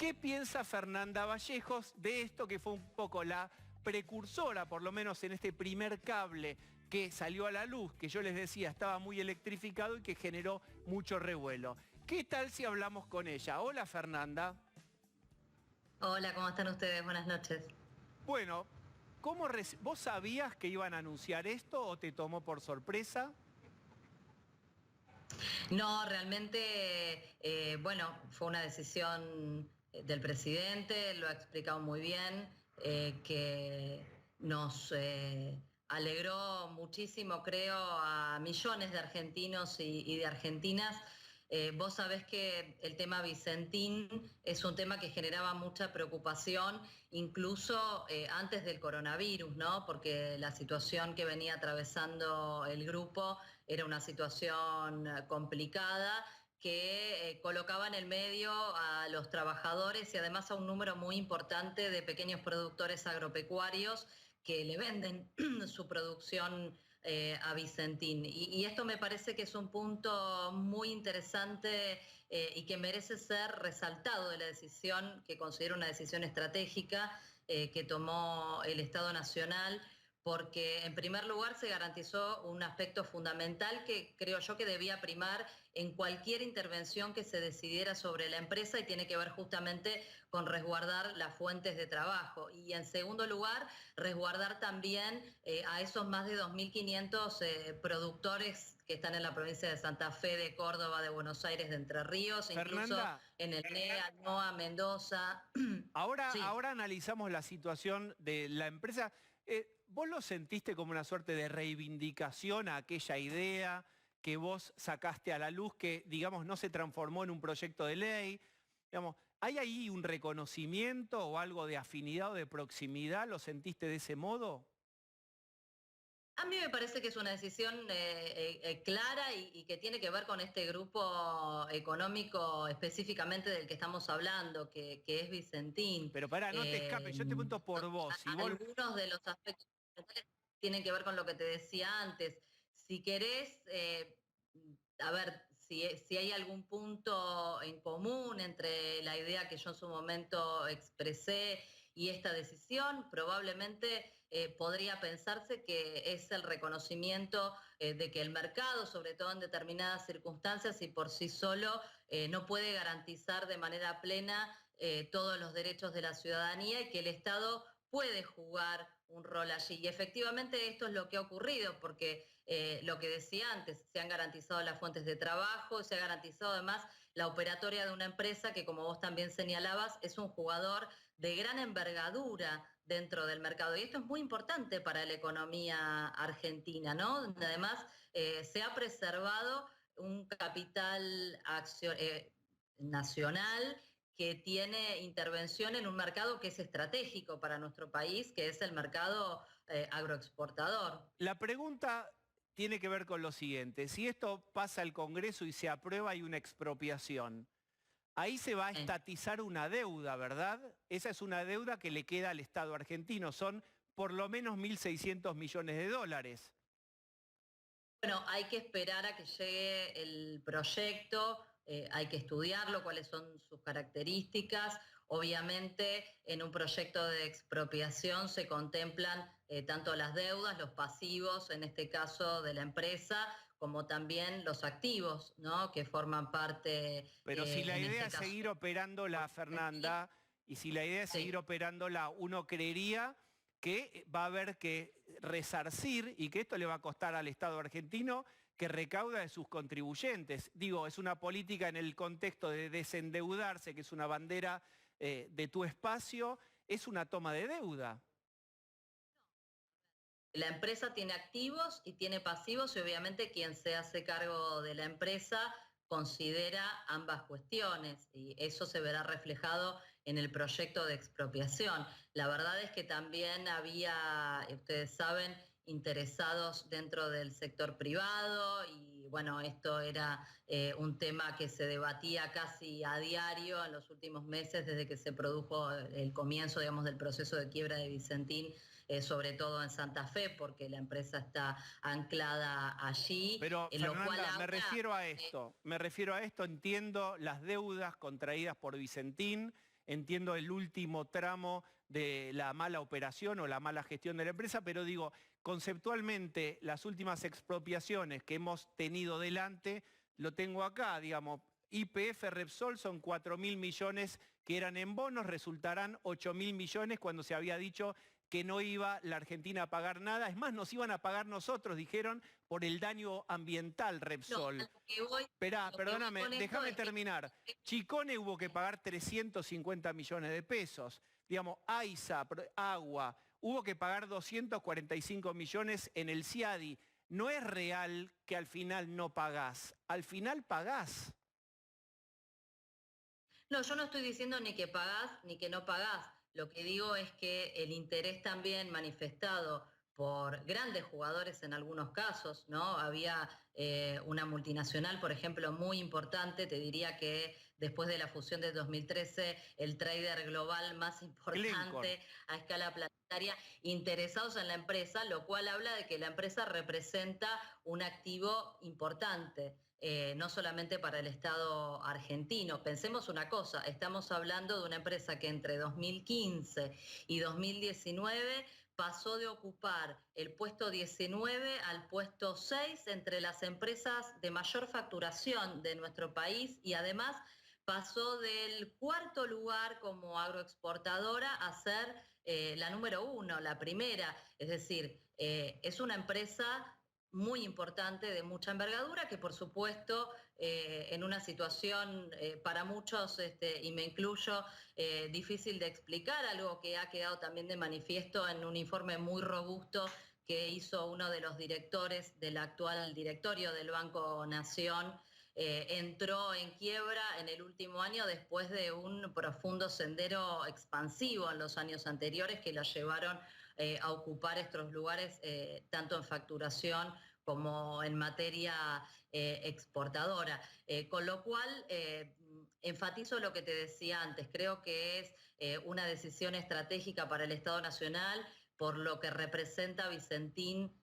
¿Qué piensa Fernanda Vallejos de esto que fue un poco la precursora, por lo menos en este primer cable que salió a la luz, que yo les decía estaba muy electrificado y que generó mucho revuelo? ¿Qué tal si hablamos con ella? Hola, Fernanda. Hola, ¿cómo están ustedes? Buenas noches. Bueno, ¿vos sabías que iban a anunciar esto o te tomó por sorpresa? No, realmente, bueno, fue una decisión del presidente, lo ha explicado muy bien, que nos alegró muchísimo, creo, a millones de argentinos y de argentinas. Vos sabés que el tema Vicentín es un tema que generaba mucha preocupación, incluso antes del coronavirus, ¿no? Porque la situación que venía atravesando el grupo era una situación complicada que colocaba en el medio a los trabajadores y además a un número muy importante de pequeños productores agropecuarios que le venden su producción a Vicentín. Y esto me parece que es un punto muy interesante y que merece ser resaltado de la decisión, que considero una decisión estratégica que tomó el Estado Nacional, porque en primer lugar se garantizó un aspecto fundamental que creo yo que debía primar en cualquier intervención que se decidiera sobre la empresa y tiene que ver justamente con resguardar las fuentes de trabajo. Y en segundo lugar, resguardar también a esos más de 2.500 productores que están en la provincia de Santa Fe, de Córdoba, de Buenos Aires, de Entre Ríos, incluso Fernanda, en el NEA, NOA, Mendoza. Sí. ahora analizamos la situación de la empresa. ¿Vos lo sentiste como una suerte de reivindicación a aquella idea que vos sacaste a la luz, que, digamos, no se transformó en un proyecto de ley? Digamos, ¿hay ahí un reconocimiento o algo de afinidad o de proximidad? ¿Lo sentiste de ese modo? A mí me parece que es una decisión clara y que tiene que ver con este grupo económico específicamente del que estamos hablando, que es Vicentín. Pero pará, no te escapes, yo te pregunto por vos. Si vos... Algunos de los aspectos fundamentales tienen que ver con lo que te decía antes. Si querés, a ver, si hay algún punto en común entre la idea que yo en su momento expresé y esta decisión, probablemente podría pensarse que es el reconocimiento de que el mercado, sobre todo en determinadas circunstancias y por sí solo, no puede garantizar de manera plena todos los derechos de la ciudadanía y que el Estado puede jugar un rol allí. Y efectivamente esto es lo que ha ocurrido, porque lo que decía antes, se han garantizado las fuentes de trabajo, se ha garantizado además la operatoria de una empresa que, como vos también señalabas, es un jugador de gran envergadura dentro del mercado. Y esto es muy importante para la economía argentina, ¿no? Donde además se ha preservado un capital nacional que tiene intervención en un mercado que es estratégico para nuestro país, que es el mercado agroexportador. La pregunta tiene que ver con lo siguiente. Si esto pasa al Congreso y se aprueba, hay una expropiación. Ahí se va a estatizar una deuda, ¿verdad? Esa es una deuda que le queda al Estado argentino. Son por lo menos 1.600 millones de dólares. Bueno, hay que esperar a que llegue el proyecto, hay que estudiarlo, cuáles son sus características. Obviamente, en un proyecto de expropiación se contemplan tanto las deudas, los pasivos, en este caso de la empresa, como también los activos, ¿no? Que forman parte, Pero si la en idea este es caso. seguir operándola, Fernanda, y si la idea es seguir Sí. operándola, uno creería que va a haber que resarcir y que esto le va a costar al Estado argentino que recauda de sus contribuyentes. Digo, es una política en el contexto de desendeudarse, que es una bandera de tu espacio, es una toma de deuda. La empresa tiene activos y tiene pasivos y obviamente quien se hace cargo de la empresa considera ambas cuestiones y eso se verá reflejado en el proyecto de expropiación. La verdad es que también había, ustedes saben, interesados dentro del sector privado y bueno, esto era un tema que se debatía casi a diario en los últimos meses desde que se produjo el comienzo, digamos, del proceso de quiebra de Vicentín, sobre todo en Santa Fe, porque la empresa está anclada allí, Pero, en lo cual Fernanda, ahora... me refiero a esto, entiendo las deudas contraídas por Vicentín, entiendo el último tramo de la mala operación o la mala gestión de la empresa, pero digo, conceptualmente, las últimas expropiaciones que hemos tenido delante, lo tengo acá, digamos, YPF Repsol son 4.000 millones que eran en bonos, resultarán 8.000 millones cuando se había dicho que no iba la Argentina a pagar nada. Es más, nos iban a pagar nosotros, dijeron, por el daño ambiental Repsol. No, a lo que voy, Esperá, lo que perdóname, voy con esto déjame es que terminar. Chicone hubo que pagar 350 millones de pesos. Digamos, AISA, Agua, hubo que pagar 245 millones en el CIADI. No es real que al final no pagás, al final pagás. no, yo no estoy diciendo ni que pagás ni que no pagás. Lo que digo es que el interés también manifestado por grandes jugadores en algunos casos, ¿no? Había una multinacional, por ejemplo, muy importante, te diría que después de la fusión de 2013, el trader global más Glencore. importante a escala planetaria, interesados en la empresa, lo cual habla de que la empresa representa un activo importante. No solamente para el Estado argentino. Pensemos una cosa, estamos hablando de una empresa que entre 2015 y 2019 pasó de ocupar el puesto 19 al puesto 6 entre las empresas de mayor facturación de nuestro país y además pasó del cuarto lugar como agroexportadora a ser la número 1, la primera. Es decir, es una empresa muy importante, de mucha envergadura, que por supuesto en una situación para muchos, y me incluyo, difícil de explicar, algo que ha quedado también de manifiesto en un informe muy robusto que hizo uno de los directores del actual directorio del Banco Nación, entró en quiebra en el último año después de un profundo sendero expansivo en los años anteriores que lo llevaron a ocupar estos lugares tanto en facturación como en materia exportadora. Con lo cual, enfatizo lo que te decía antes, creo que es una decisión estratégica para el Estado Nacional por lo que representa Vicentín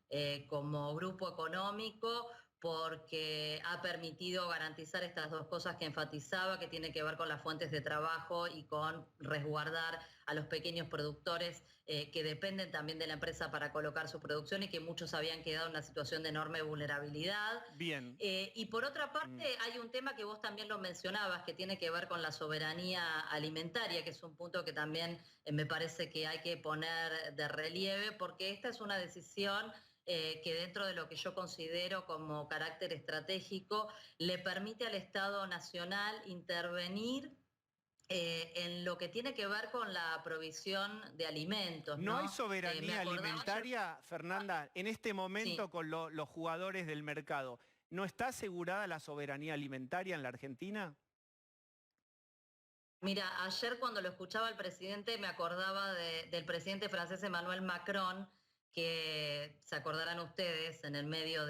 como grupo económico, porque ha permitido garantizar estas dos cosas que enfatizaba, que tiene que ver con las fuentes de trabajo y con resguardar a los pequeños productores que dependen también de la empresa para colocar su producción y que muchos habían quedado en una situación de enorme vulnerabilidad. Bien. Y por otra parte, hay un tema que vos también lo mencionabas, que tiene que ver con la soberanía alimentaria, que es un punto que también me parece que hay que poner de relieve, porque esta es una decisión que dentro de lo que yo considero como carácter estratégico le permite al Estado Nacional intervenir en lo que tiene que ver con la provisión de alimentos, ¿No ¿no? hay soberanía alimentaria, Fernanda, en este momento Sí. con los jugadores del mercado? ¿No está asegurada la soberanía alimentaria en la Argentina? Mira, ayer cuando lo escuchaba el presidente me acordaba del presidente francés Emmanuel Macron, que se acordarán ustedes en el medio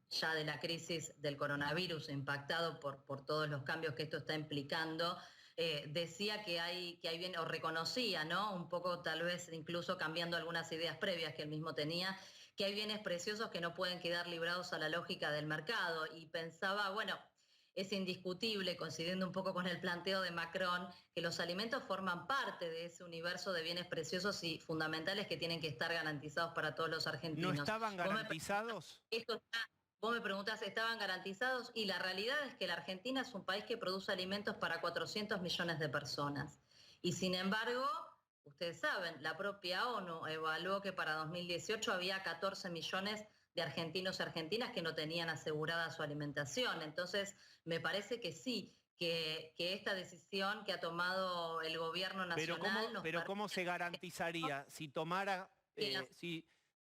ya de la crisis del coronavirus, impactado por todos los cambios que esto está implicando, decía que hay bien, o reconocía, ¿no? Un poco tal vez incluso cambiando algunas ideas previas que él mismo tenía, que hay bienes preciosos que no pueden quedar librados a la lógica del mercado. Y pensaba, bueno, es indiscutible, coincidiendo un poco con el planteo de Macron, que los alimentos forman parte de ese universo de bienes preciosos y fundamentales que tienen que estar garantizados para todos los ¿No argentinos. estaban garantizados? Vos me preguntás, ¿estaban garantizados? Y la realidad es que la Argentina es un país que produce alimentos para 400 millones de personas. Y sin embargo, ustedes saben, la propia ONU evaluó que para 2018 había 14 millones de argentinos y argentinas que no tenían asegurada su alimentación. Entonces, me parece que sí, que esta decisión que ha tomado el gobierno nacional... Pero ¿cómo se garantizaría si tomara,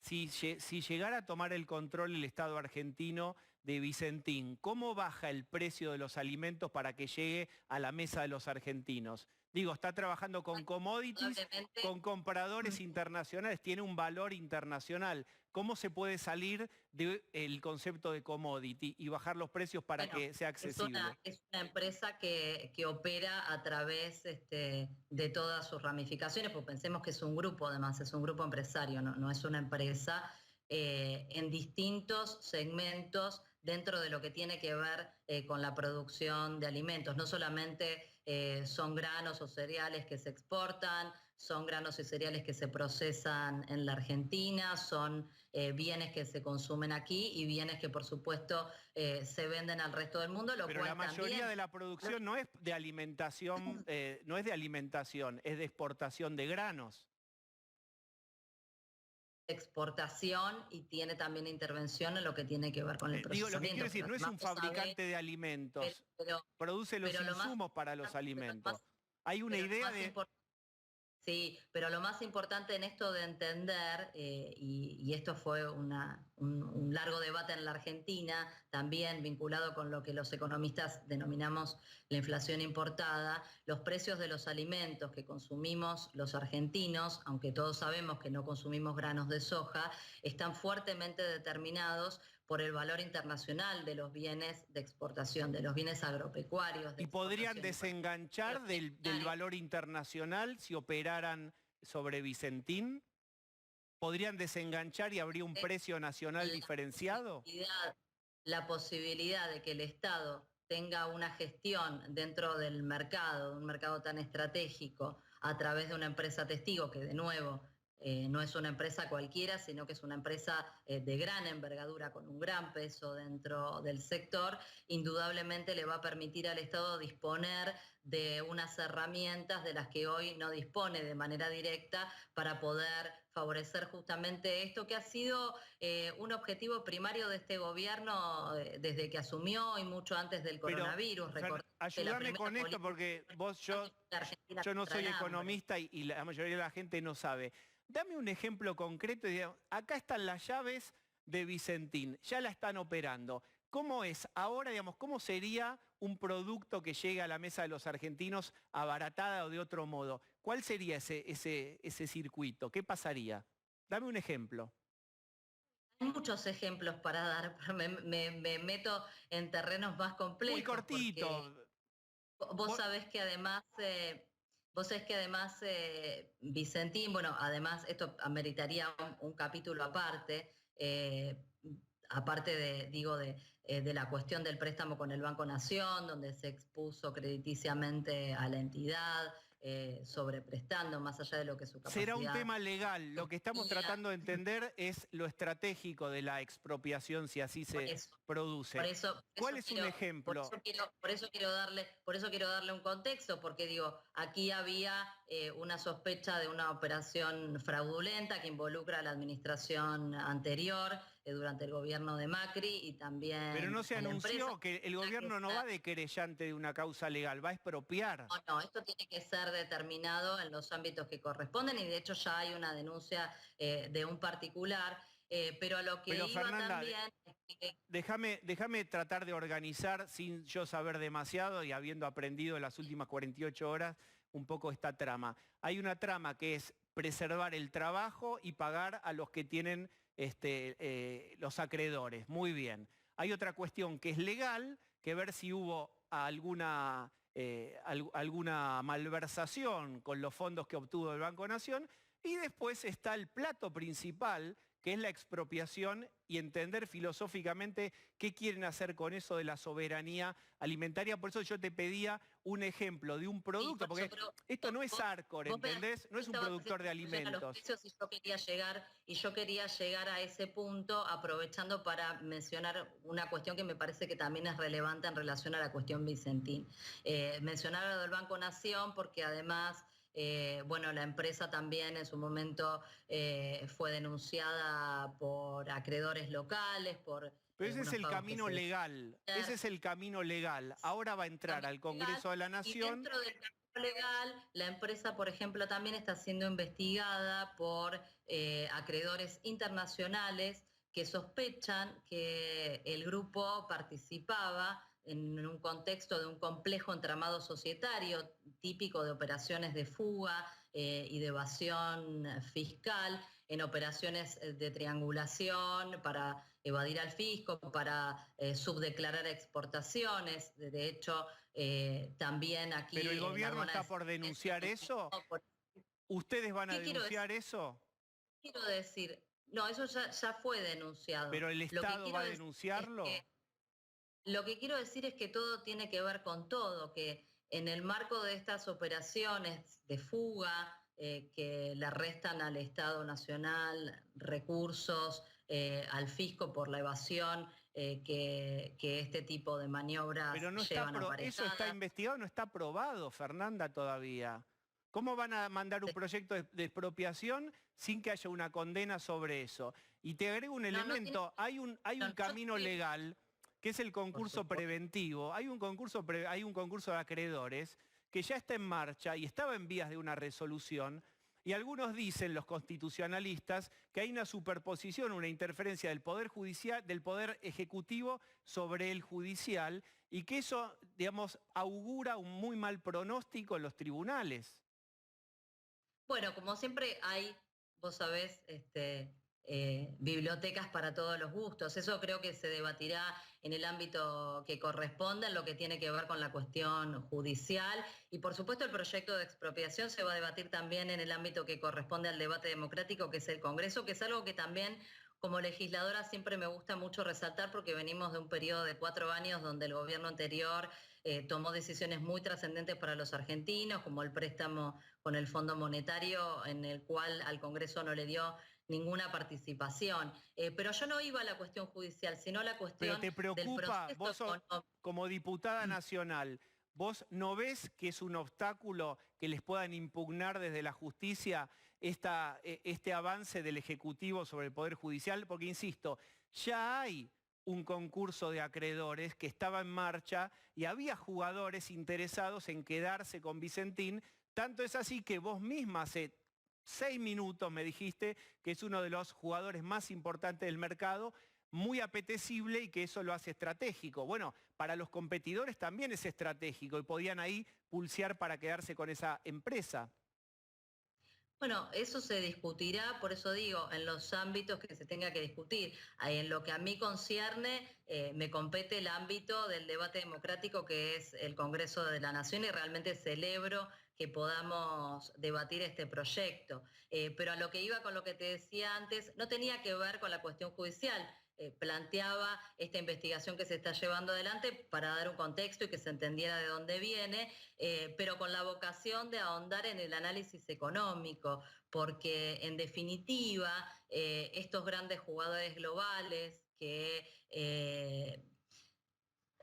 si llegara a tomar el control el Estado argentino de Vicentín? ¿Cómo baja el precio de los alimentos para que llegue a la mesa de los argentinos? Digo, está trabajando con commodities, con compradores internacionales, tiene un valor internacional. ¿Cómo se puede salir del concepto de commodity y bajar los precios para que sea accesible? Es una empresa que opera a través de todas sus ramificaciones, pues pensemos que es un grupo, además, es un grupo empresario, no es una empresa, en distintos segmentos dentro de lo que tiene que ver con la producción de alimentos, no solamente son granos o cereales que se exportan, son granos y cereales que se procesan en la Argentina, son bienes que se consumen aquí y bienes que por supuesto se venden al resto del mundo, lo Pero cual la mayoría también de la producción no es de alimentación, no es de alimentación, es de exportación de granos. exportación y tiene también intervención en lo que tiene que ver con el Digo, lo que quiero procesamiento. decir, Pero no es además un vos sabés, fabricante de pero, alimentos, pero, produce los pero insumos para los alimentos. Hay una pero lo idea más de... importante. Sí, pero lo más importante en esto de entender, y esto fue un largo debate en la Argentina, también vinculado con lo que los economistas denominamos la inflación importada, los precios de los alimentos que consumimos los argentinos, aunque todos sabemos que no consumimos granos de soja, están fuertemente determinados por el valor internacional de los bienes de exportación, de los bienes agropecuarios de ¿Y podrían exportación. desenganchar del valor internacional si operaran sobre Vicentín? ¿Podrían desenganchar y habría un precio nacional diferenciado? La posibilidad de que el Estado tenga una gestión dentro del mercado, un mercado tan estratégico, a través de una empresa testigo, que de nuevo no es una empresa cualquiera, sino que es una empresa de gran envergadura, con un gran peso dentro del sector, indudablemente le va a permitir al Estado disponer de unas herramientas de las que hoy no dispone de manera directa para poder favorecer justamente esto que ha sido un objetivo primario de este gobierno desde que asumió y mucho antes del coronavirus. Ayúdame con esto porque yo no soy economista y la mayoría de la gente no sabe. Dame un ejemplo concreto y digamos, acá están las llaves de Vicentín, ya la están operando. ¿Cómo es ahora, digamos, cómo sería un producto que llegue a la mesa de los argentinos abaratada o de otro modo? ¿Cuál sería ese circuito? ¿Qué pasaría? Dame un ejemplo. Hay muchos ejemplos para dar, pero me meto en terrenos más complejos. Muy cortito. Vos sabés que además... Vicentín, bueno, además esto ameritaría un capítulo aparte, aparte de la cuestión del préstamo con el Banco Nación, donde se expuso crediticiamente a la entidad, sobreprestando más allá de lo que su capacidad. Será un tema legal. Lo que estamos tratando de entender es lo estratégico de la expropiación, si así se produce. ¿Cuál es un ejemplo? Por eso quiero darle un contexto, porque digo, aquí había una sospecha de una operación fraudulenta que involucra a la administración anterior durante el gobierno de Macri y también. Pero no se anunció que el gobierno no va de querellante de una causa legal, va a expropiar. No, esto tiene que ser determinado en los ámbitos que corresponden y de hecho ya hay una denuncia de un particular, pero a lo que iba Fernanda, también... Déjame tratar de organizar sin yo saber demasiado y habiendo aprendido en las últimas 48 horas un poco esta trama. Hay una trama que es preservar el trabajo y pagar a los que tienen los acreedores. Muy bien. Hay otra cuestión que es legal, que ver si hubo alguna malversación con los fondos que obtuvo el Banco Nación. Y después está el plato principal, que es la expropiación y entender filosóficamente qué quieren hacer con eso de la soberanía alimentaria. Por eso yo te pedía un ejemplo de un producto, porque esto no es Arcor, ¿entendés? No es un productor de alimentos. Y yo quería llegar a ese punto aprovechando para mencionar una cuestión que me parece que también es relevante en relación a la cuestión Vicentín. Mencionar lo del Banco Nación porque además... la empresa también en su momento fue denunciada por acreedores locales, Pero ese es el camino legal, ese es el camino legal. Ahora va a entrar al Congreso de la Nación. Y dentro del camino legal, la empresa, por ejemplo, también está siendo investigada por acreedores internacionales que sospechan que el grupo participaba en un contexto de un complejo entramado societario típico de operaciones de fuga y de evasión fiscal, en operaciones de triangulación para evadir al fisco, para subdeclarar exportaciones. De hecho, también aquí... ¿Pero el gobierno está por denunciar eso? ¿Ustedes van a denunciar eso? Quiero decir, no, eso ya fue denunciado. ¿Pero el Estado va a denunciarlo? Lo que quiero decir es que todo tiene que ver con todo, que en el marco de estas operaciones de fuga que le restan al Estado Nacional recursos, al fisco por la evasión que este tipo de maniobras Pero no está llevan eso está aparejadas. investigado, no está aprobado, Fernanda, todavía. ¿Cómo van a mandar un proyecto de expropiación sin que haya una condena sobre eso? Y te agrego un No, no tiene, elemento, hay no, un camino legal que es el por concurso supuesto. preventivo, hay un concurso de acreedores que ya está en marcha y estaba en vías de una resolución. Y algunos dicen, los constitucionalistas, que hay una superposición, una interferencia del Poder Judicial, del Poder Ejecutivo sobre el Judicial, y que eso, digamos, augura un muy mal pronóstico en los tribunales. Bueno, como siempre hay, vos sabés, bibliotecas para todos los gustos. Eso creo que se debatirá en el ámbito que corresponda, en lo que tiene que ver con la cuestión judicial. Y por supuesto el proyecto de expropiación se va a debatir también en el ámbito que corresponde al debate democrático, que es el Congreso, que es algo que también como legisladora siempre me gusta mucho resaltar porque venimos de un periodo de 4 años donde el gobierno anterior tomó decisiones muy trascendentes para los argentinos, como el préstamo con el Fondo Monetario, en el cual al Congreso no le dio ninguna participación. Pero yo no iba a la cuestión judicial, sino a la Pero cuestión te del preocupa, proceso económico. como diputada nacional, ¿vos no ves que es un obstáculo que les puedan impugnar desde la justicia este avance del Ejecutivo sobre el Poder Judicial? Porque, insisto, ya hay un concurso de acreedores que estaba en marcha y había jugadores interesados en quedarse con Vicentín. Tanto es así que vos misma hace 6 minutos me dijiste que es uno de los jugadores más importantes del mercado, muy apetecible y que eso lo hace estratégico. Bueno, para los competidores también es estratégico y podían ahí pulsear para quedarse con esa empresa. Bueno, eso se discutirá, por eso digo, en los ámbitos que se tenga que discutir. En lo que a mí concierne, me compete el ámbito del debate democrático que es el Congreso de la Nación y realmente celebro que podamos debatir este proyecto. Pero a lo que iba con lo que te decía antes, no tenía que ver con la cuestión judicial. Planteaba esta investigación que se está llevando adelante para dar un contexto y que se entendiera de dónde viene, pero con la vocación de ahondar en el análisis económico, porque en definitiva estos grandes jugadores globales que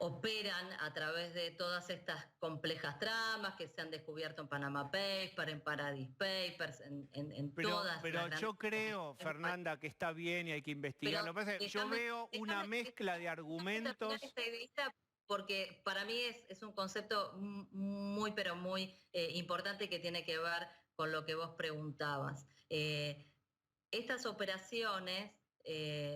operan a través de todas estas complejas tramas que se han descubierto en Panama Papers, en Paradise Papers, en todas las Pero grandes yo creo, organizaciones. Fernanda, que está bien y hay que investigar. Pero Lo que pasa es que yo veo una mezcla de terminar argumentos. esta idea porque para mí es un concepto muy, pero muy importante que tiene que ver con lo que vos preguntabas. Estas operaciones,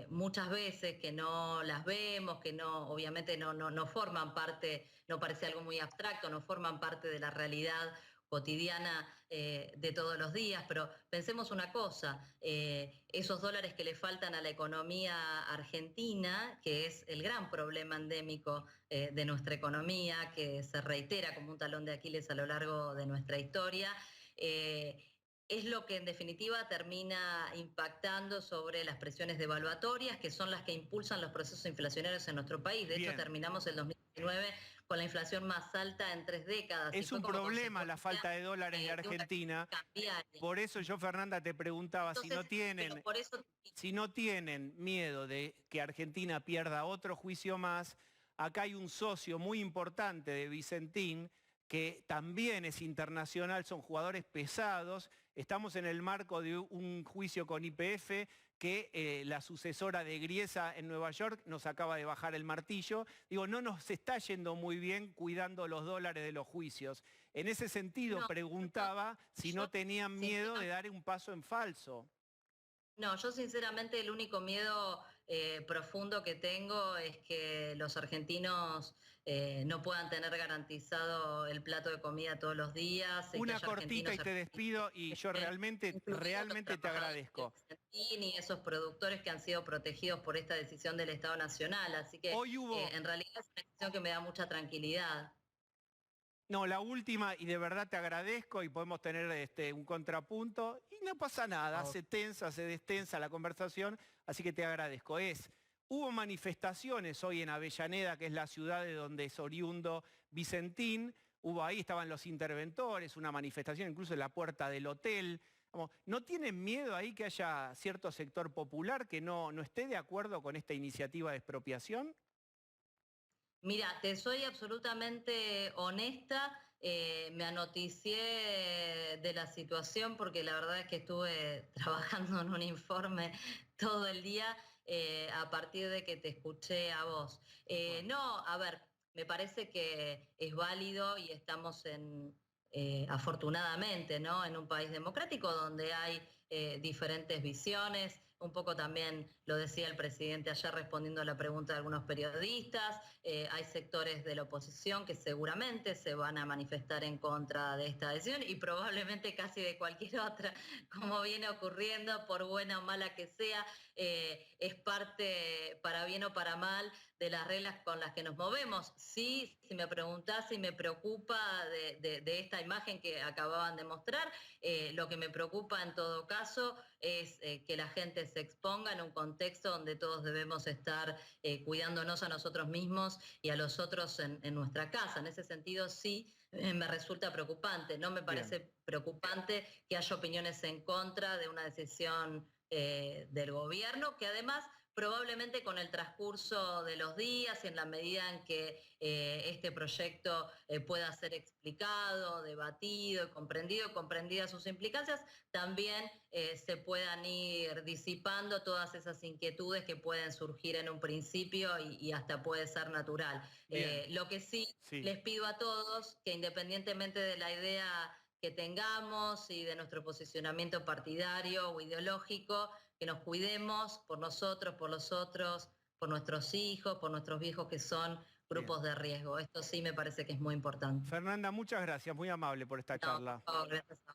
muchas veces que no las vemos, que no, obviamente no forman parte, no parece algo muy abstracto, no forman parte de la realidad cotidiana de todos los días, pero pensemos una cosa, esos dólares que le faltan a la economía argentina, que es el gran problema endémico de nuestra economía, que se reitera como un talón de Aquiles a lo largo de nuestra historia, es lo que en definitiva termina impactando sobre las presiones devaluatorias, que son las que impulsan los procesos inflacionarios en nuestro país. De hecho, terminamos el 2019 con la inflación más alta en 3 décadas. Es un problema la falta de dólares de Argentina. Por eso yo, Fernanda, te preguntaba Entonces, por eso si no tienen miedo de que Argentina pierda otro juicio más. Acá hay un socio muy importante de Vicentín, que también es internacional, son jugadores pesados. Estamos en el marco de un juicio con YPF que la sucesora de Griesa en Nueva York nos acaba de bajar el martillo. Digo, no nos está yendo muy bien cuidando los dólares de los juicios. En ese sentido, preguntaba si no tenían miedo de dar un paso en falso. No, yo sinceramente el único miedo profundo que tengo es que los argentinos no puedan tener garantizado el plato de comida todos los días. Una cortita y te despido y yo realmente te agradezco. Y esos productores que han sido protegidos por esta decisión del Estado Nacional. Así que en realidad es una decisión que me da mucha tranquilidad. No, la última, y de verdad te agradezco y podemos tener un contrapunto y no pasa nada, se tensa, se destensa la conversación, así que te agradezco. Hubo manifestaciones hoy en Avellaneda, que es la ciudad de donde es oriundo Vicentín, hubo ahí, estaban los interventores, una manifestación incluso en la puerta del hotel. ¿No tienen miedo ahí que haya cierto sector popular que no esté de acuerdo con esta iniciativa de expropiación? Mira, te soy absolutamente honesta, me anoticié de la situación porque la verdad es que estuve trabajando en un informe todo el día a partir de que te escuché a vos. No, a ver, me parece que es válido y estamos afortunadamente, ¿no? En un país democrático donde hay diferentes visiones. Un poco también lo decía el presidente ayer respondiendo a la pregunta de algunos periodistas. Hay sectores de la oposición que seguramente se van a manifestar en contra de esta decisión y probablemente casi de cualquier otra, como viene ocurriendo, por buena o mala que sea, es parte, para bien o para mal, de las reglas con las que nos movemos. Sí, si me preguntás si me preocupa de esta imagen que acababan de mostrar, lo que me preocupa en todo caso es que la gente se exponga en un contexto donde todos debemos estar cuidándonos a nosotros mismos y a los otros en nuestra casa. En ese sentido, sí, me resulta preocupante. No me Bien. parece preocupante que haya opiniones en contra de una decisión del gobierno, que además probablemente con el transcurso de los días y en la medida en que este proyecto pueda ser explicado, debatido, comprendidas sus implicancias, también se puedan ir disipando todas esas inquietudes que pueden surgir en un principio y hasta puede ser natural. Bien, Lo que sí sí. les pido a todos, que independientemente de la idea que tengamos y de nuestro posicionamiento partidario o ideológico, que nos cuidemos por nosotros, por los otros, por nuestros hijos, por nuestros viejos que son Bien. grupos de riesgo. Esto sí me parece que es muy importante. Fernanda, muchas gracias, muy amable por esta No, por charla. favor, gracias a